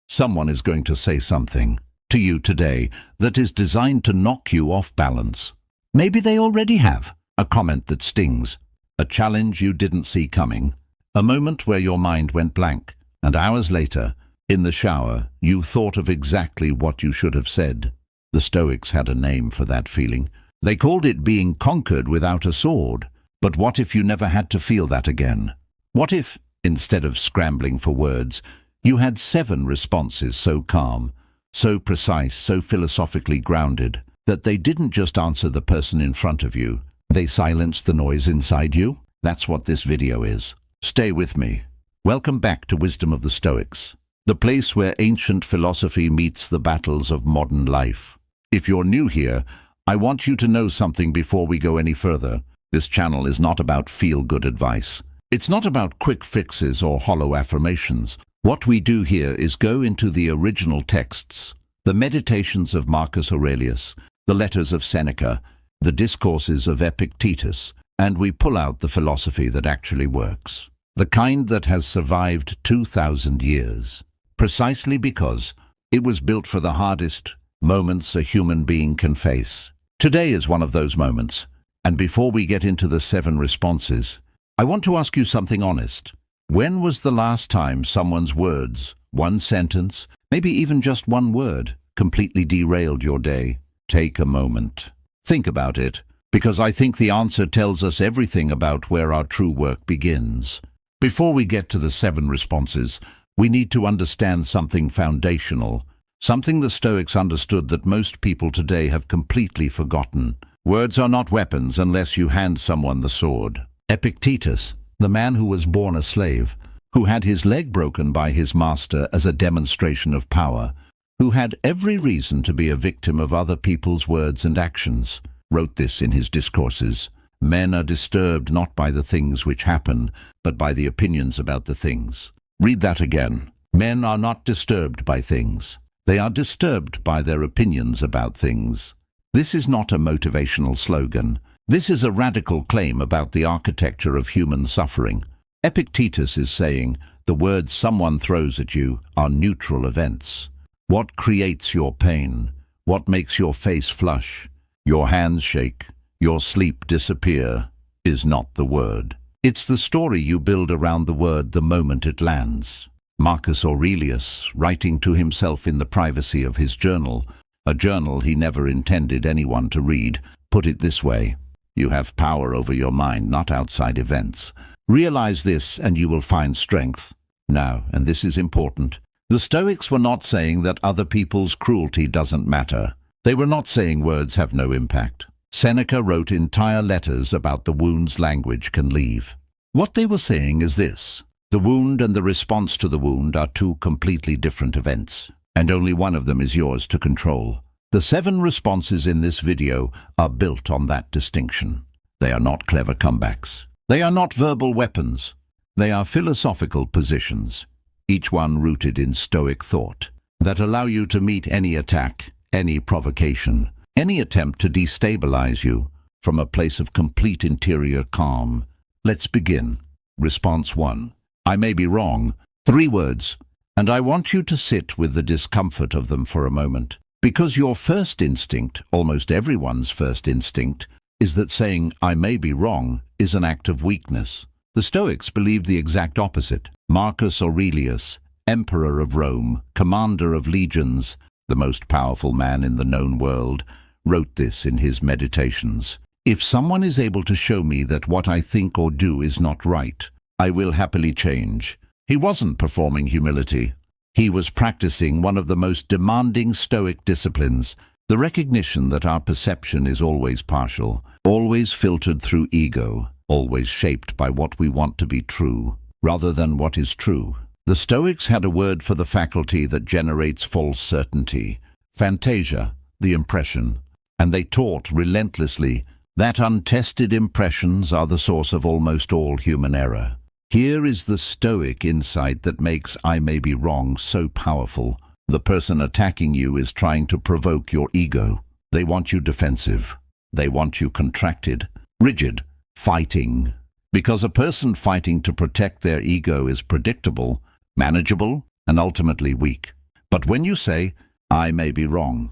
Someone is going to say something to you today that is designed to knock you off balance. Maybe they already have. A comment that stings, a challenge you didn't see coming, a moment where your mind went blank, and hours later, in the shower, you thought of exactly what you should have said. The Stoics had a name for that feeling. They called it being conquered without a sword. But what if you never had to feel that again? What if, instead of scrambling for words, you had 7 responses so calm, so precise, so philosophically grounded, that they didn't just answer the person in front of you, they silenced the noise inside you? That's what this video is. Stay with me. Welcome back to Wisdom of the Stoics, the place where ancient philosophy meets the battles of modern life. If you're new here, I want you to know something before we go any further. This channel is not about feel-good advice. It's not about quick fixes or hollow affirmations. What we do here is go into the original texts, the meditations of Marcus Aurelius, the letters of Seneca, the discourses of Epictetus, and we pull out the philosophy that actually works. The kind that has survived 2,000 years, precisely because it was built for the hardest moments a human being can face. Today is one of those moments, and before we get into the 7 responses, I want to ask you something honest. When was the last time someone's words, one sentence, maybe even just one word, completely derailed your day? Take a moment. Think about it, because I think the answer tells us everything about where our true work begins. Before we get to the 7 responses, we need to understand something foundational, something the Stoics understood that most people today have completely forgotten. Words are not weapons unless you hand someone the sword. Epictetus, the man who was born a slave, who had his leg broken by his master as a demonstration of power, who had every reason to be a victim of other people's words and actions, wrote this in his discourses. Men are disturbed not by the things which happen, but by the opinions about the things. Read that again. Men are not disturbed by things. They are disturbed by their opinions about things. This is not a motivational slogan. This is a radical claim about the architecture of human suffering. Epictetus is saying the words someone throws at you are neutral events. What creates your pain? What makes your face flush, your hands shake, your sleep disappear, is not the word. It's the story you build around the word the moment it lands. Marcus Aurelius, writing to himself in the privacy of his journal, a journal he never intended anyone to read, put it this way: you have power over your mind, not outside events. Realize this and you will find strength. Now, and this is important, the Stoics were not saying that other people's cruelty doesn't matter. They were not saying words have no impact. Seneca wrote entire letters about the wounds language can leave. What they were saying is this: the wound and the response to the wound are 2 completely different events, and only one of them is yours to control. The 7 responses in this video are built on that distinction. They are not clever comebacks. They are not verbal weapons. They are philosophical positions, each one rooted in Stoic thought, that allow you to meet any attack, any provocation, any attempt to destabilize you from a place of complete interior calm. Let's begin. Response 1. I may be wrong. 3 words, and I want you to sit with the discomfort of them for a moment. Because your first instinct, almost everyone's first instinct, is that saying I may be wrong is an act of weakness. The Stoics believed the exact opposite. Marcus Aurelius, emperor of Rome, commander of legions, the most powerful man in the known world, wrote this in his meditations. If someone is able to show me that what I think or do is not right, I will happily change. He wasn't performing humility. He was practicing one of the most demanding Stoic disciplines, the recognition that our perception is always partial, always filtered through ego, always shaped by what we want to be true, rather than what is true. The Stoics had a word for the faculty that generates false certainty, phantasia, the impression, and they taught relentlessly that untested impressions are the source of almost all human error. Here is the Stoic insight that makes I may be wrong so powerful. The person attacking you is trying to provoke your ego. They want you defensive. They want you contracted, rigid, fighting. Because a person fighting to protect their ego is predictable, manageable, and ultimately weak. But when you say, I may be wrong,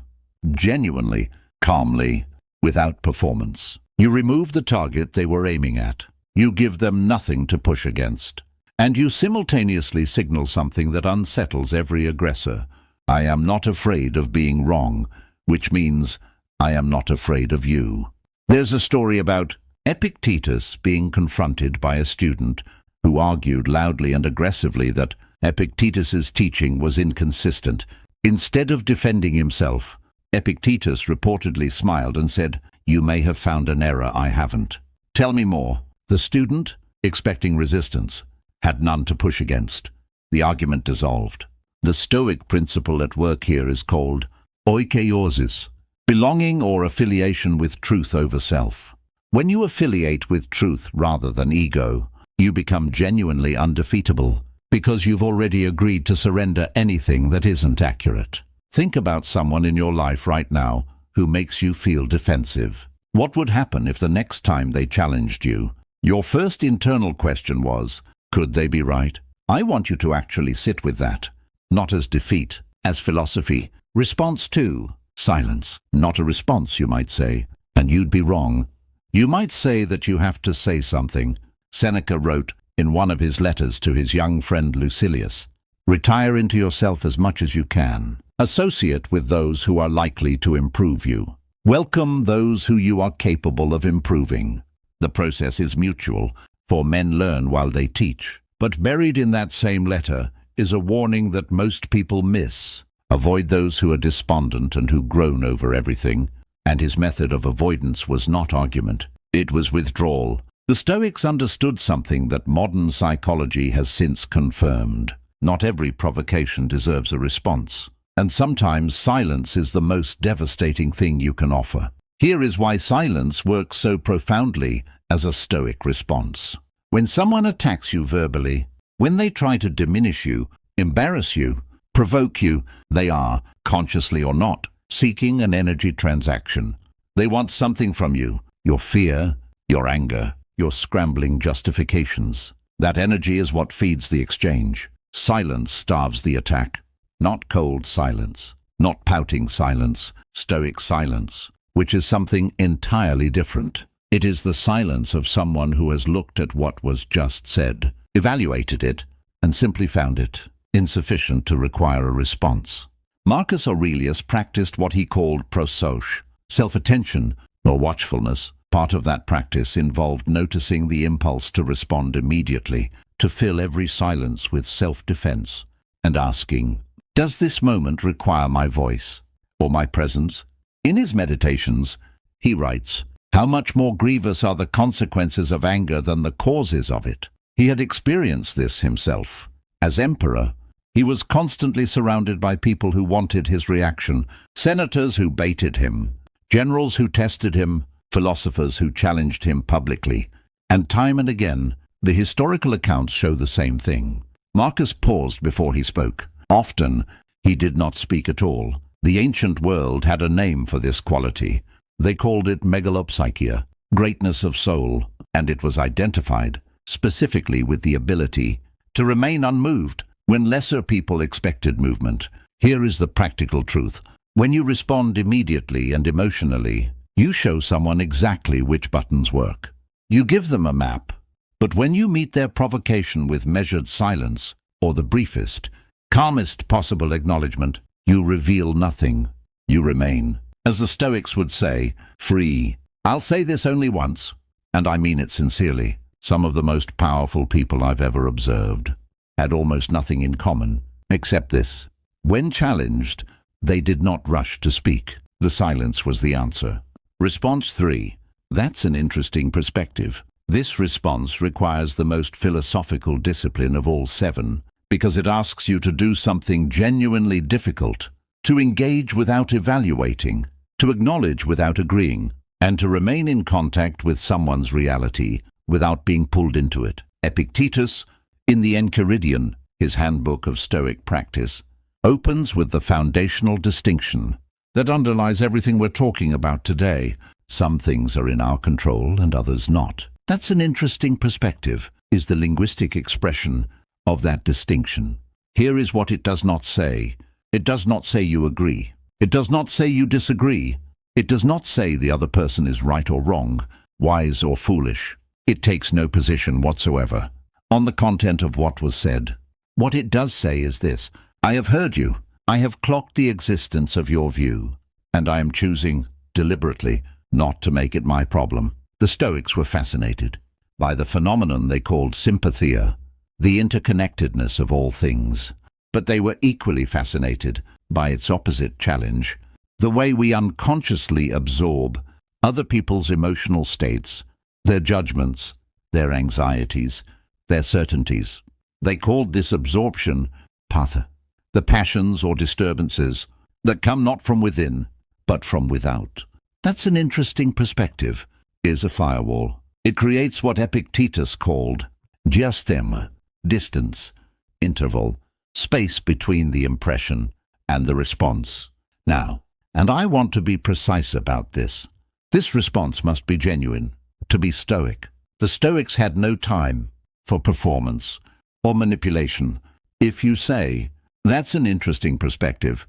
genuinely, calmly, without performance, you remove the target they were aiming at. You give them nothing to push against. And you simultaneously signal something that unsettles every aggressor. I am not afraid of being wrong, which means I am not afraid of you. There's a story about Epictetus being confronted by a student who argued loudly and aggressively that Epictetus's teaching was inconsistent. Instead of defending himself, Epictetus reportedly smiled and said, "You may have found an error I haven't. Tell me more." The student, expecting resistance, had none to push against. The argument dissolved. The Stoic principle at work here is called oikeiosis, belonging or affiliation with truth over self. When you affiliate with truth rather than ego, you become genuinely undefeatable, because you've already agreed to surrender anything that isn't accurate. Think about someone in your life right now who makes you feel defensive. What would happen if the next time they challenged you, your first internal question was, could they be right? I want you to actually sit with that, not as defeat, as philosophy. Response 2, silence. Not a response, you might say, and you'd be wrong. You might say that you have to say something. Seneca wrote in one of his letters to his young friend Lucilius, "Retire into yourself as much as you can. Associate with those who are likely to improve you. Welcome those who you are capable of improving." The process is mutual, for men learn while they teach. But buried in that same letter is a warning that most people miss. Avoid those who are despondent and who groan over everything. And his method of avoidance was not argument. It was withdrawal. The Stoics understood something that modern psychology has since confirmed. Not every provocation deserves a response. And sometimes silence is the most devastating thing you can offer. Here is why silence works so profoundly as a Stoic response. When someone attacks you verbally, when they try to diminish you, embarrass you, provoke you, they are, consciously or not, seeking an energy transaction. They want something from you, your fear, your anger, your scrambling justifications. That energy is what feeds the exchange. Silence starves the attack. Not cold silence, not pouting silence, Stoic silence, which is something entirely different. It is the silence of someone who has looked at what was just said, evaluated it, and simply found it insufficient to require a response. Marcus Aurelius practiced what he called prosauche, self-attention or watchfulness. Part of that practice involved noticing the impulse to respond immediately, to fill every silence with self-defense, and asking, does this moment require my voice or my presence? In his meditations, he writes, how much more grievous are the consequences of anger than the causes of it. He had experienced this himself. As emperor, he was constantly surrounded by people who wanted his reaction, senators who baited him, generals who tested him, philosophers who challenged him publicly. And time and again, the historical accounts show the same thing. Marcus paused before he spoke. Often, he did not speak at all. The ancient world had a name for this quality. They called it megalopsychia, greatness of soul, and it was identified specifically with the ability to remain unmoved when lesser people expected movement. Here is the practical truth. When you respond immediately and emotionally, you show someone exactly which buttons work. You give them a map, but when you meet their provocation with measured silence, or the briefest, calmest possible acknowledgement, you reveal nothing. You remain, as the Stoics would say, free. I'll say this only once, and I mean it sincerely. Some of the most powerful people I've ever observed had almost nothing in common, except this. When challenged, they did not rush to speak. The silence was the answer. Response 3. That's an interesting perspective. This response requires the most philosophical discipline of all 7, because it asks you to do something genuinely difficult, to engage without evaluating, to acknowledge without agreeing, and to remain in contact with someone's reality without being pulled into it. Epictetus, in the Enchiridion, his handbook of Stoic practice, opens with the foundational distinction that underlies everything we're talking about today. Some things are in our control and others not. That's an interesting perspective, is the linguistic expression of that distinction. Here is what it does not say. It does not say you agree. It does not say you disagree. It does not say the other person is right or wrong, wise or foolish. It takes no position whatsoever on the content of what was said. What it does say is this: I have heard you. I have clocked the existence of your view, and I am choosing, deliberately, not to make it my problem. The Stoics were fascinated by the phenomenon they called sympathia, the interconnectedness of all things. But they were equally fascinated by its opposite challenge, the way we unconsciously absorb other people's emotional states, their judgments, their anxieties, their certainties. They called this absorption patha, the passions or disturbances that come not from within, but from without. That's an interesting perspective. Is a firewall. It creates what Epictetus called diastema, distance, interval, space between the impression and the response. Now, and I want to be precise about this. This response must be genuine, to be Stoic. The Stoics had no time for performance or manipulation. If you say, that's an interesting perspective,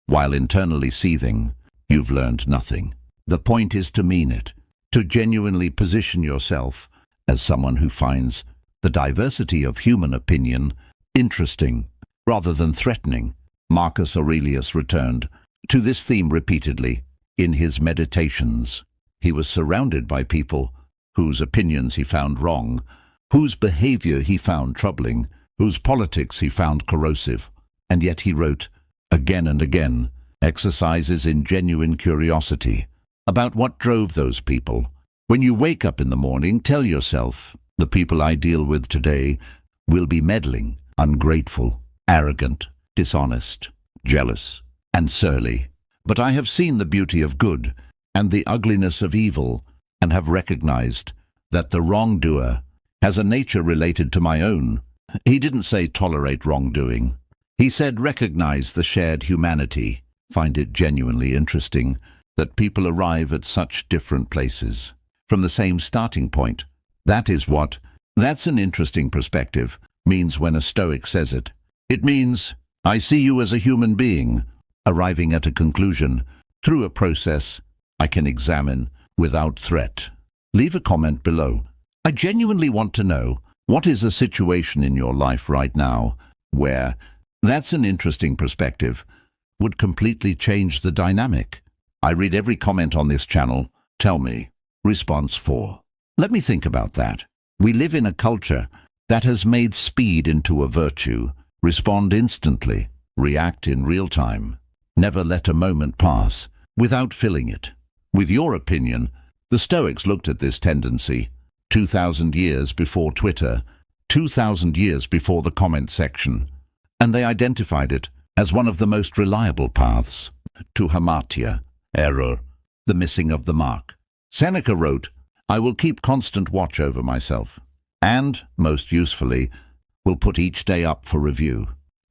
while internally seething, you've learned nothing. The point is to mean it, to genuinely position yourself as someone who finds the diversity of human opinion interesting rather than threatening. Marcus Aurelius returned to this theme repeatedly in his meditations. He was surrounded by people whose opinions he found wrong, whose behavior he found troubling, whose politics he found corrosive, and yet he wrote, again and again, exercises in genuine curiosity about what drove those people. When you wake up in the morning, tell yourself, the people I deal with today will be meddling, ungrateful, arrogant, dishonest, jealous, and surly. But I have seen the beauty of good and the ugliness of evil, and have recognized that the wrongdoer has a nature related to my own. He didn't say tolerate wrongdoing. He said recognize the shared humanity. Find it genuinely interesting that people arrive at such different places from the same starting point. That's an interesting perspective means when a Stoic says it. It means, I see you as a human being, arriving at a conclusion through a process I can examine without threat. Leave a comment below. I genuinely want to know, what is a situation in your life right now where that's an interesting perspective would completely change the dynamic? I read every comment on this channel. Tell me. Response 4. Let me think about that. We live in a culture that has made speed into a virtue. Respond instantly. React in real time. Never let a moment pass without filling it with your opinion. The Stoics looked at this tendency 2,000 years before Twitter, 2,000 years before the comment section, and they identified it as one of the most reliable paths to hamartia, error, the missing of the mark. Seneca wrote, I will keep constant watch over myself, and, most usefully, will put each day up for review.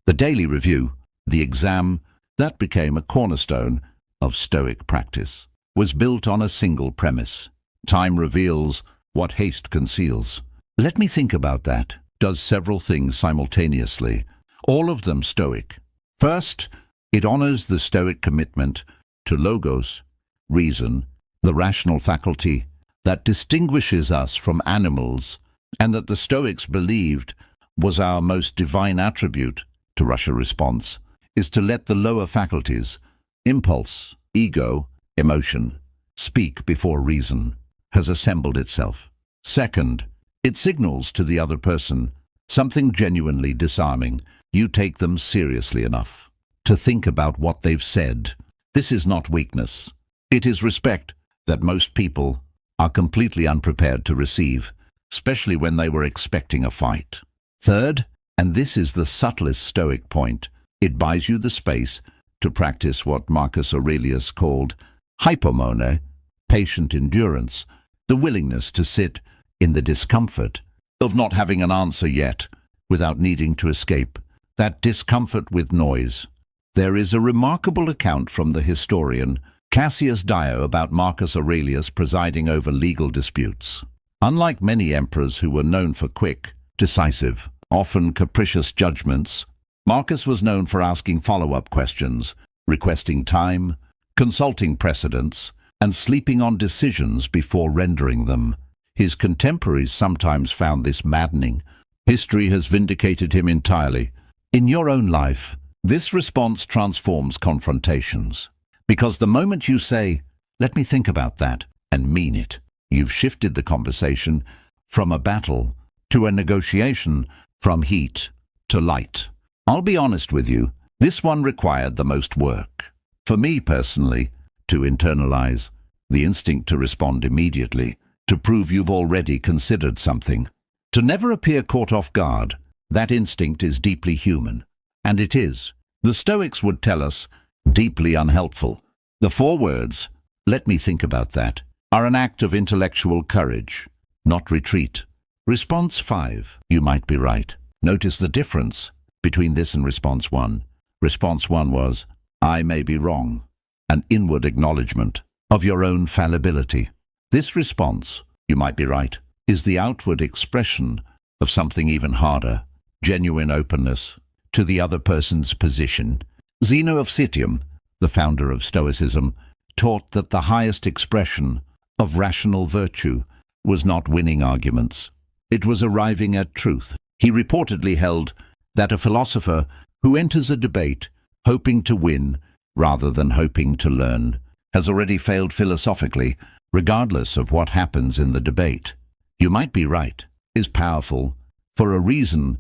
The daily review, the exam, that became a cornerstone of Stoic practice, was built on a single premise. Time reveals what haste conceals. Let me think about that. Does several things simultaneously, all of them Stoic. First, it honors the Stoic commitment to logos, reason, the rational faculty that distinguishes us from animals, and that the Stoics believed was our most divine attribute. To rush a response is to let the lower faculties, impulse, ego, emotion, speak before reason has assembled itself. Second, it signals to the other person something genuinely disarming. You take them seriously enough to think about what they've said. This is not weakness. It is respect that most people are completely unprepared to receive, especially when they were expecting a fight. Third, and this is the subtlest Stoic point, it buys you the space to practice what Marcus Aurelius called hypomone, patient endurance, the willingness to sit in the discomfort of not having an answer yet without needing to escape that discomfort with noise. There is a remarkable account from the historian Cassius Dio about Marcus Aurelius presiding over legal disputes. Unlike many emperors who were known for quick, decisive, often capricious judgments, Marcus was known for asking follow-up questions, requesting time, consulting precedents, and sleeping on decisions before rendering them. His contemporaries sometimes found this maddening. History has vindicated him entirely. In your own life, this response transforms confrontations. Because the moment you say, "Let me think about that," and mean it, you've shifted the conversation from a battle to a negotiation, from heat to light. I'll be honest with you, this one required the most work. For me personally, to internalize the instinct to respond immediately, to prove you've already considered something, to never appear caught off guard. That instinct is deeply human. And it is, the Stoics would tell us, deeply unhelpful. The 4 words, "Let me think about that," are an act of intellectual courage, not retreat. Response 5, "You might be right." Notice the difference between this and response 1. Response 1 was, "I may be wrong," an inward acknowledgement of your own fallibility. This response, "You might be right," is the outward expression of something even harder, genuine openness to the other person's position. Zeno of Citium, the founder of Stoicism, taught that the highest expression of rational virtue was not winning arguments. It was arriving at truth. He reportedly held that a philosopher who enters a debate hoping to win rather than hoping to learn has already failed philosophically, regardless of what happens in the debate. "You might be right" is powerful for a reason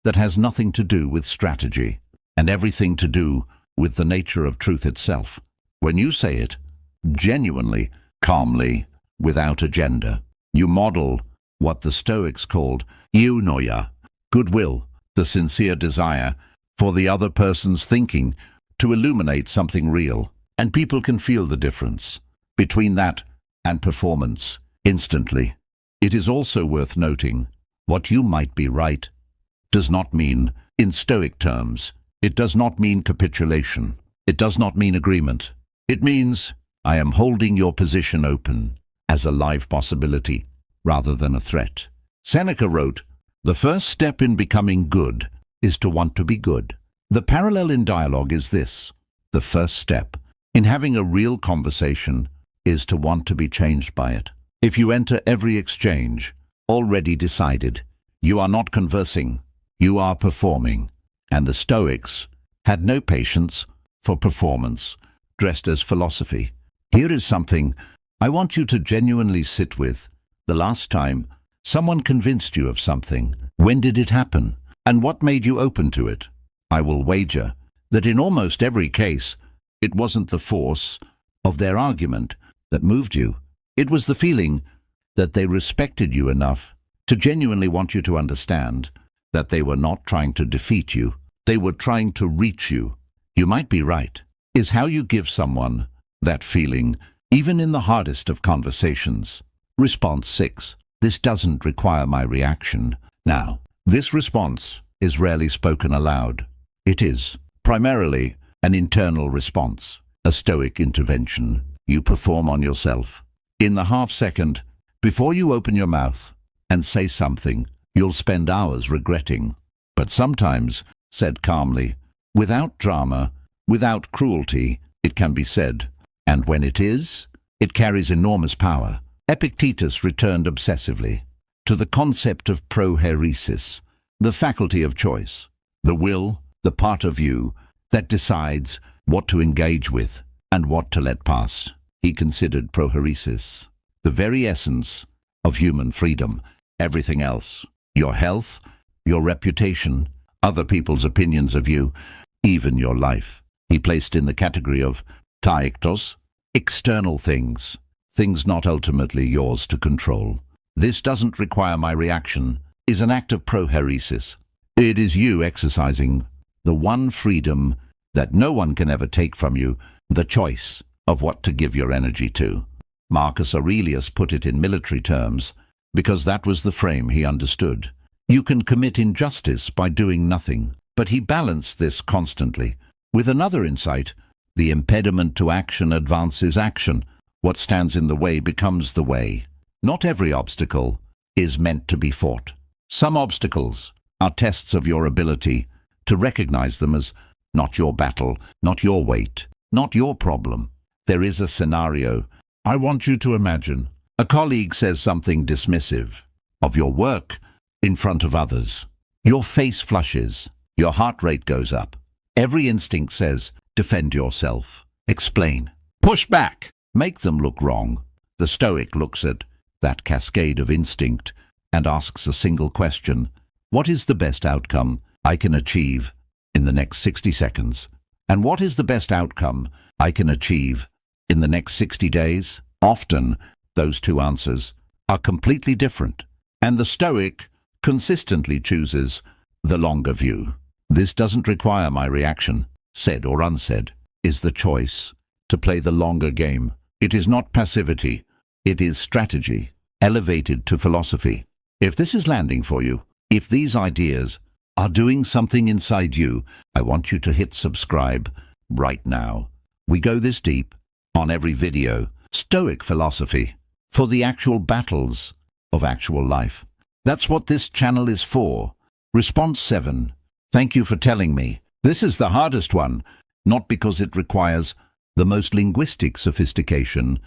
that has nothing to do with strategy and everything to do with the nature of truth itself. When you say it, genuinely, calmly, without agenda, you model what the Stoics called eunoia, goodwill, the sincere desire for the other person's thinking to illuminate something real. And people can feel the difference between that and performance instantly. It is also worth noting, what "you might be right" does not mean, in Stoic terms, it does not mean capitulation. It does not mean agreement. It means, I am holding your position open as a live possibility rather than a threat. Seneca wrote, "The first step in becoming good is to want to be good." The parallel in dialogue is this: the first step in having a real conversation is to want to be changed by it. If you enter every exchange already decided, you are not conversing, you are performing. And the Stoics had no patience for performance dressed as philosophy. Here is something I want you to genuinely sit with. The last time someone convinced you of something, when did it happen? And what made you open to it? I will wager that in almost every case, it wasn't the force of their argument that moved you. It was the feeling that they respected you enough to genuinely want you to understand that they were not trying to defeat you. They were trying to reach you. "You might be right" is how you give someone that feeling, even in the hardest of conversations. Response 6. This doesn't require my reaction. Now, this response is rarely spoken aloud. It is primarily an internal response, a Stoic intervention you perform on yourself. In the half-second before you open your mouth and say something you'll spend hours regretting, but sometimes said calmly, without drama, without cruelty, it can be said. And when it is, it carries enormous power. Epictetus returned obsessively to the concept of prohairesis, the faculty of choice, the will, the part of you that decides what to engage with and what to let pass. He considered prohairesis the very essence of human freedom. Everything else, your health, your reputation, other people's opinions of you, even your life, he placed in the category of toughness, external things, things not ultimately yours to control. "This doesn't require my reaction" is an act of prohairesis. It is you exercising the one freedom that no one can ever take from you, the choice of what to give your energy to. Marcus Aurelius put it in military terms because that was the frame he understood. You can commit injustice by doing nothing, but he balanced this constantly with another insight: the impediment to action advances action. What stands in the way becomes the way. Not every obstacle is meant to be fought. Some obstacles are tests of your ability to recognize them as not your battle, not your weight, not your problem. There is a scenario. I want you to imagine. A colleague says something dismissive of your work in front of others. Your face flushes. Your heart rate goes up. Every instinct says, defend yourself. Explain. Push back. Make them look wrong. The Stoic looks at that cascade of instinct and asks a single question. What is the best outcome I can achieve in the next 60 seconds? And what is the best outcome I can achieve in the next 60 days? Often, those two answers are completely different, and the Stoic consistently chooses the longer view. This doesn't require my reaction, said or unsaid, is the choice to play the longer game. It is not passivity, it is strategy, elevated to philosophy. If this is landing for you, if these ideas are doing something inside you, I want you to hit subscribe right now. We go this deep on every video. Stoic philosophy for the actual battles of actual life. That's what this channel is for. Response 7. Thank you for telling me. This is the hardest one, not because it requires the most linguistic sophistication.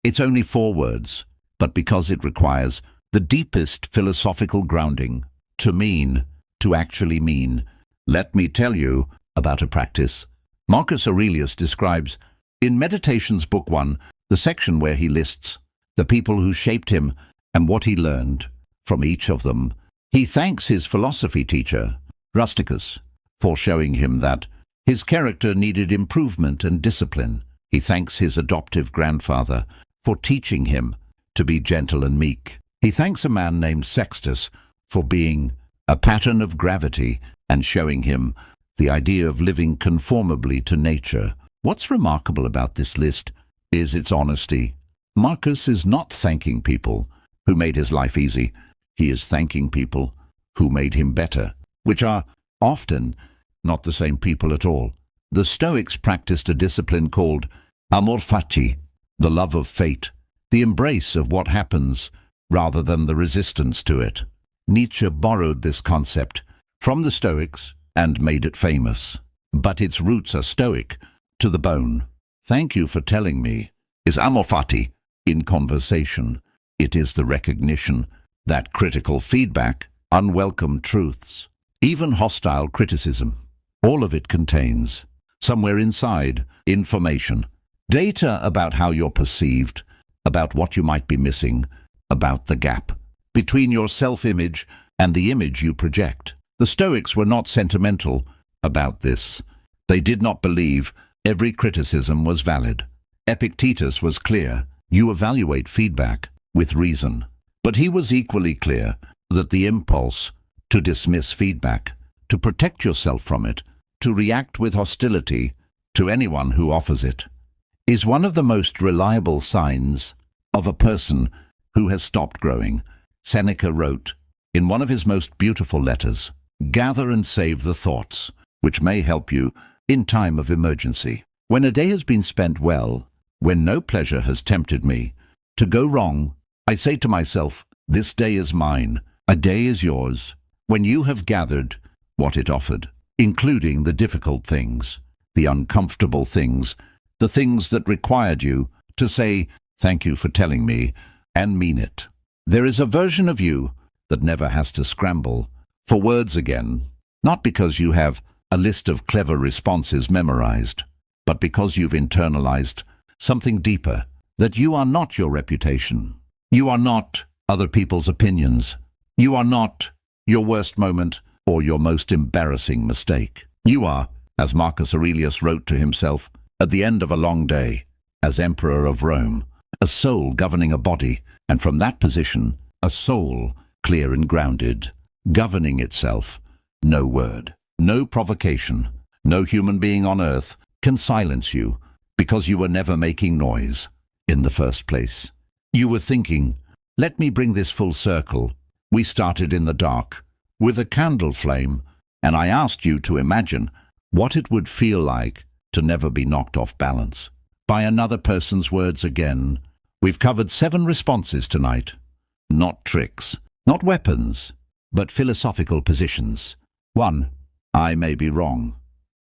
It's only 4 words, but because it requires the deepest philosophical grounding. To mean, to actually mean. Let me tell you about a practice. Marcus Aurelius describes in Meditations Book 1, the section where he lists the people who shaped him and what he learned from each of them. He thanks his philosophy teacher, Rusticus, for showing him that his character needed improvement and discipline. He thanks his adoptive grandfather for teaching him to be gentle and meek. He thanks a man named Sextus for being a pattern of gravity and showing him the idea of living conformably to nature. What's remarkable about this list is its honesty. Marcus is not thanking people who made his life easy. He is thanking people who made him better, which are often not the same people at all. The Stoics practiced a discipline called amor fati, the love of fate, the embrace of what happens rather than the resistance to it. Nietzsche borrowed this concept from the Stoics and made it famous, but its roots are Stoic to the bone. Thank you for telling me is amor fati in conversation. It is the recognition that critical feedback, unwelcome truths, even hostile criticism, all of it contains, somewhere inside, information, data about how you're perceived, about what you might be missing, about the gap between your self-image and the image you project. The Stoics were not sentimental about this. They did not believe every criticism was valid. Epictetus was clear, you evaluate feedback with reason. But he was equally clear that the impulse to dismiss feedback, to protect yourself from it, to react with hostility to anyone who offers it, is one of the most reliable signs of a person who has stopped growing. Seneca wrote in one of his most beautiful letters, gather and save the thoughts which may help you in time of emergency. When a day has been spent well, when no pleasure has tempted me to go wrong, I say to myself, this day is mine, a day is yours, when you have gathered what it offered, including the difficult things, the uncomfortable things, the things that required you to say, thank you for telling me, and mean it. There is a version of you that never has to scramble for words again, not because you have a list of clever responses memorized, but because you've internalized something deeper, that you are not your reputation. You are not other people's opinions. You are not your worst moment or your most embarrassing mistake. You are, as Marcus Aurelius wrote to himself at the end of a long day, as Emperor of Rome, a soul governing a body, and from that position, a soul clear and grounded, governing itself. No word, no provocation, no human being on earth can silence you because you were never making noise in the first place. You were thinking, let me bring this full circle. We started in the dark with a candle flame, and I asked you to imagine what it would feel like to never be knocked off balance by another person's words again. We've covered 7 responses tonight. Not tricks, not weapons, but philosophical positions. 1. I may be wrong.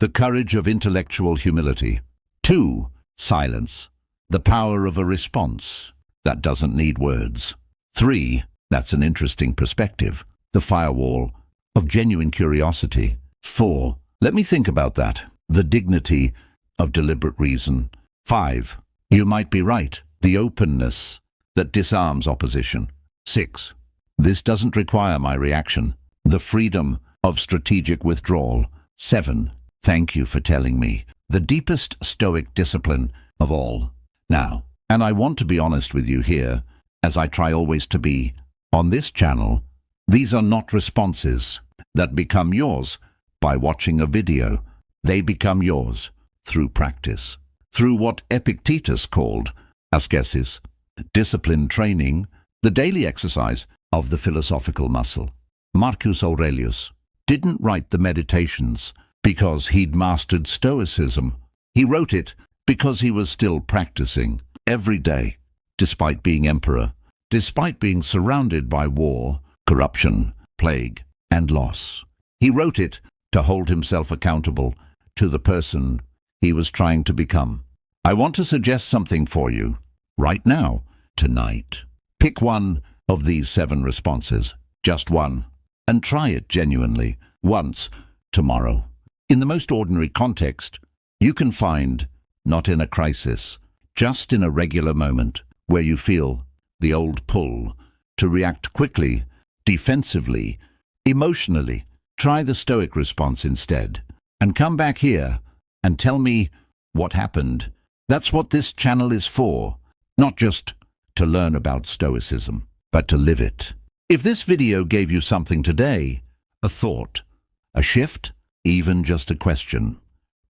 The courage of intellectual humility. 2. Silence. The power of a response that doesn't need words. 3. That's an interesting perspective. The firewall of genuine curiosity. 4. Let me think about that. The dignity of deliberate reason. 5. You might be right. The openness that disarms opposition. 6. This doesn't require my reaction. The freedom of strategic withdrawal. 7. Thank you for telling me. The deepest Stoic discipline of all. Now, and I want to be honest with you here, as I try always to be, on this channel, these are not responses that become yours by watching a video. They become yours through practice, through what Epictetus called ascesis, discipline training, the daily exercise of the philosophical muscle. Marcus Aurelius didn't write the Meditations because he'd mastered Stoicism. He wrote it because he was still practicing every day, despite being emperor, despite being surrounded by war, corruption, plague, and loss. He wrote it to hold himself accountable to the person he was trying to become. I want to suggest something for you right now, tonight. Pick one of these 7 responses, just one, and try it genuinely once tomorrow. In the most ordinary context, you can find, not in a crisis, just in a regular moment where you feel the old pull to react quickly, defensively, emotionally. Try the Stoic response instead, and come back here and tell me what happened. That's what this channel is for, not just to learn about Stoicism, but to live it. If this video gave you something today, a thought, a shift, even just a question,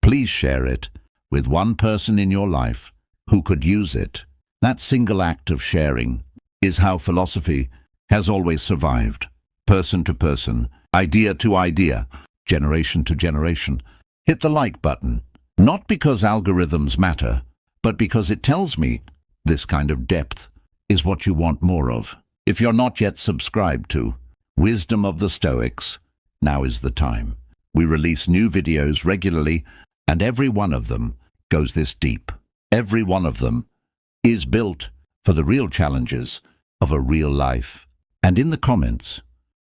please share it with one person in your life who could use it. That single act of sharing is how philosophy has always survived, person to person, idea to idea, generation to generation. Hit the like button, not because algorithms matter, but because it tells me this kind of depth is what you want more of. If you're not yet subscribed to Wisdom of the Stoics, now is the time. We release new videos regularly, and every one of them goes this deep. Every one of them is built for the real challenges of a real life. And in the comments,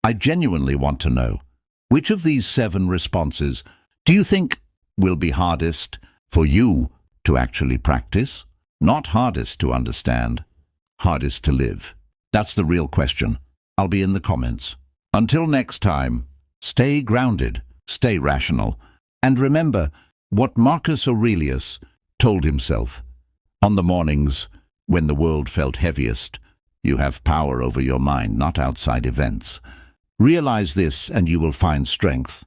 I genuinely want to know, which of these 7 responses do you think will be hardest for you to actually practice? Not hardest to understand, hardest to live. That's the real question. I'll be in the comments. Until next time, stay grounded, stay rational, and remember what Marcus Aurelius told himself. On the mornings when the world felt heaviest, you have power over your mind, not outside events. Realize this and you will find strength.